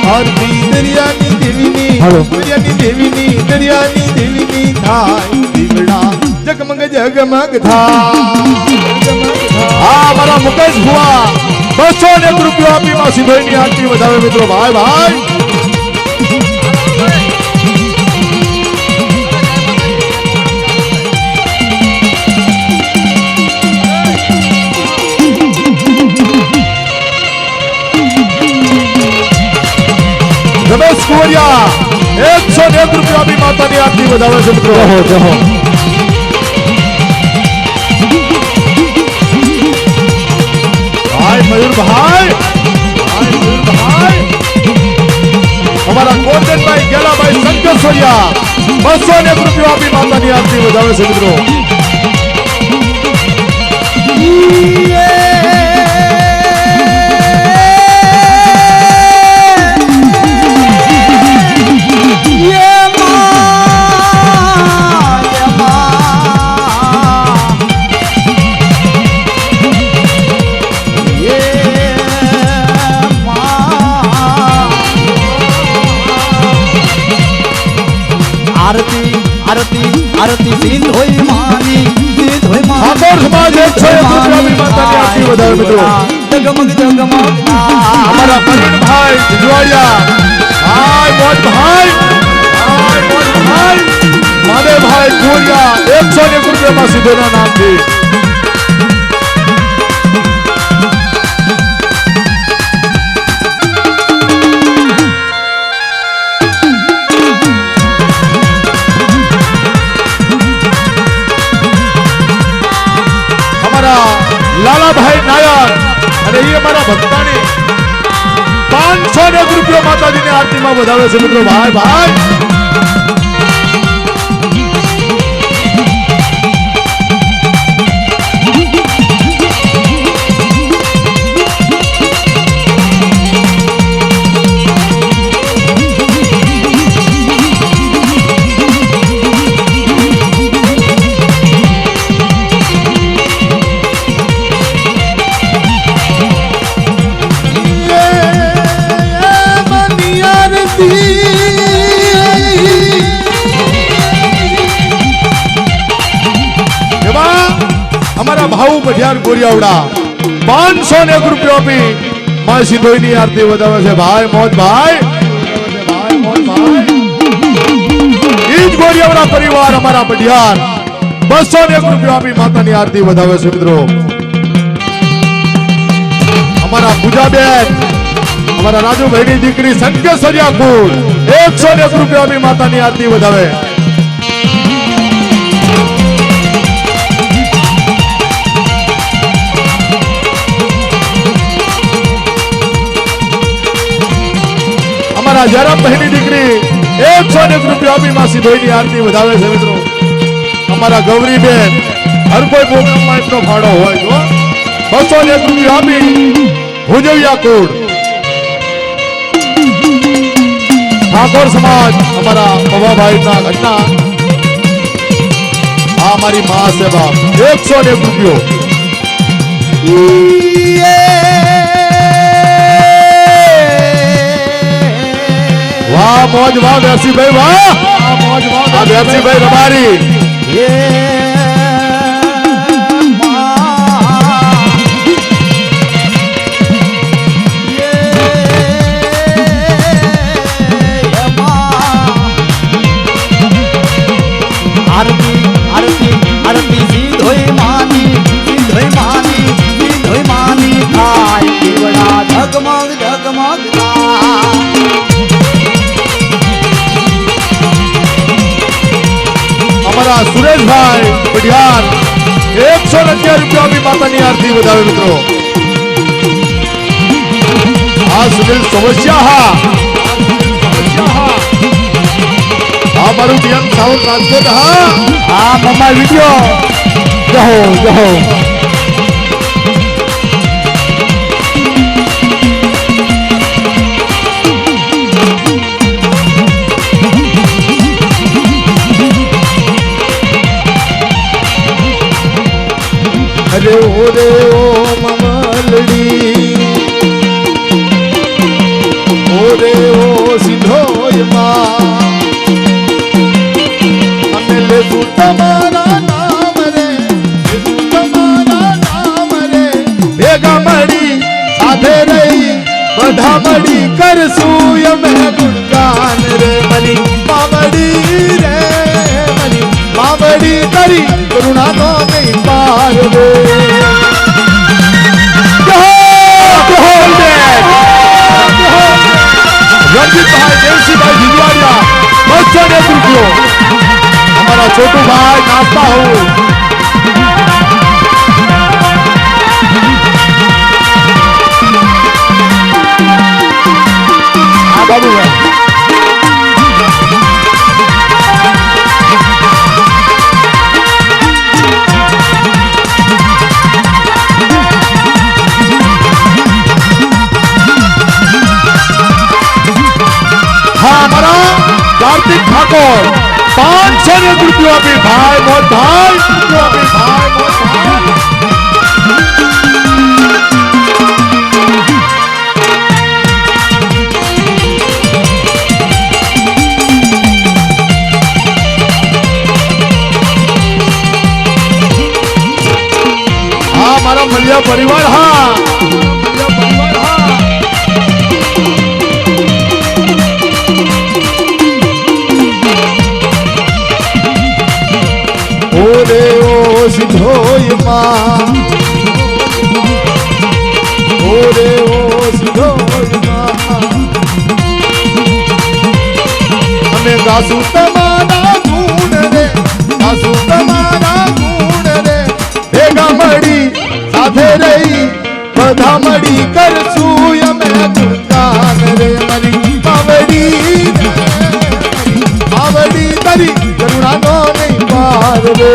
આરતી દરિયાની દેવીની દરિયાની દેવીની થાય દીવડા જગમગ જગમગ થાય મારા મુકેશ ભુવા 201 રૂપિયા આપી માં સિંધોઈની આરતી વધાવે મિત્રો ભાઈ ભાઈ રમેશ કુવરિયા 101 રૂપિયા આપી માતાની આરતી વધાવે છે મિત્રો મયુરભાઈ અમારા ગોરધનભાઈ ગેલાભાઈ શંકરસોરિયા 201 રૂપિયા આપી માતાની આરતી વધાવે છે મિત્રો આરતી સિંધોઈ માની ઠાકોર સમાજ 101 રૂપિયા આપી માતાની આરતી વધાવે મિત્રો જગમગ જગમગ અમારા પ્રવીણભાઈ જુવાડિયા મોહનભાઈ માદેવભાઈ કુવરિયા 101 રૂપિયામાં સિંધોના નામથી લાલાભાઈ નાયર અને એ અમારા ભક્તાની 501 રૂપિયા માતાજીની આરતીમાં વધાવે છે મિત્રો ભાઈ ભાઈ અમારા ભાऊ પઢિયાર ગોરિયાવડા 501 રૂપિયા આપી માં સિંધોઈની આરતી વધાવે છે ભાઈ મોજભાઈ ઈજ ગોરિયાવડા પરિવાર અમારા પઢિયાર 201 રૂપિયા આપી માતાની આરતી વધાવે છે મિત્રો અમારા પૂજાબેન અમારા રાજુભાઈની દીકરી સંકેશ્વરિયા કુળ 101 રૂપિયા આપી માતાની આરતી વધાવે અમારા જયરામ ભાઈની દીકરી 101 રૂપિયા આપી માં સિંધોઈની આરતી વધાવે છે મિત્રો અમારા ગૌરીબેન હર કોઈ પ્રોગ્રામમાં એટલો ફાળો હોય તો 201 રૂપિયા આપી ભુજવિયા કોડ ઠાકોર સમાજ અમારા પવાભાઈના ઘટના આ મારી મા સેવા 101 રૂપિયો વાહ મોજ વાહ વ્યાસીભાઈ વાહ મોજ વાહ વ્યાસીભાઈ રબારી આરતી સિંધોઈ માની થાય દીવડા ઝગમગ ઝગમગ અમારા સુરેશભાઈ પઢિયાર 111 રૂપિયા આપી માતાની આરતી વધાવે મિત્રો આ સુનિલ સમસ્યા હા મારું ધ્યાન સાઉન્ડ રાજકોટ હા મમ્મા વિડિયો જહો રે ઓ મમલડી ઓરે ઓ સિંધોય માં અમે લેશું તમારા નામ રે લેશું તમારા નામ રે ભેગા મળી સાથે રહી બધા મળી કરશું અમે ગુણગાન રે મરી માવડી રે મરી માવડી તારી કરુણા નો નહીં પાર રે રણજીતભાઈ દેવસીભાઈ જીજવાડિયા બસો ને રૂપિયો અમારા છોટુભાઈ નાસ્તા હું આ બાબુભાઈ कार्तिक ठाकुर 500 रुपये अपनी भाई मोट भाई अपनी भाई मोट भाई हाँ हमारा मलिया परिवार हाँ ઓરે ઓ સિંધોય માં ઓરે ઓ સિંધોય માં અમે ગાશું તમારા ગુણ રે ગાશું તમારા ગુણ રે ભેગા મળી સાથે રહી બધા મળી કરશું અમે ગુણગાન રે મરી માવડી માવડી તારી કરુણા નો નહીં પાર રે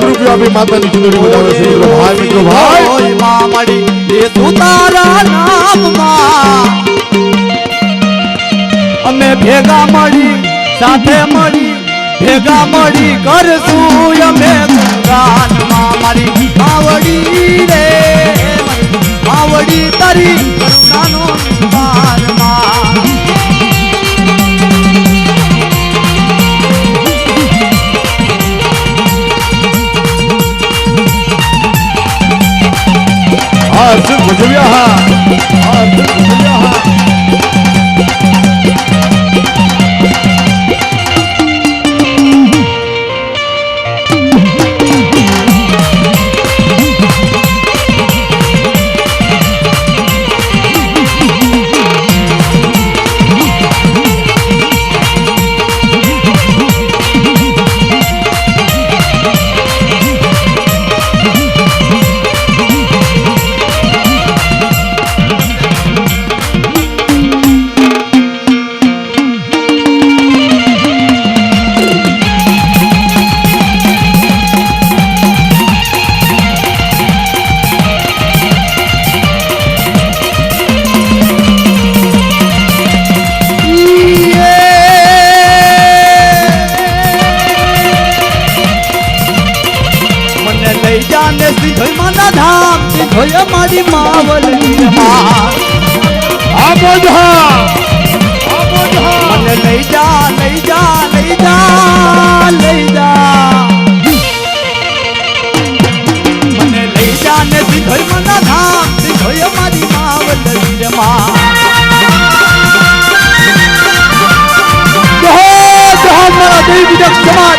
રૂપિયા માતાની ચુંદડી વધાવે છે ભાઈ મિત્રો ભાઈ માં મળી એ તું તારા નામમાં અમે ભેગા મળી સાથે મળી ભેગા મળી કરશું અમે ગુણગાનમાં મારી માવડી રે માવડી તારી કરુણાનો પારમાં अर्जुन भजविया अर्जुन भजविया સિંધોય માના ધામ સિંધોય મારી માવલની માં આ મોજ હા આ મોજ હા મને લઈ જા લઈ જા લઈ જા લઈ જા મને લઈ જા ને ધર્મના ધામ ધોય મારી માવલરી રે માં જય જય મારા દેવી જગ સમાજ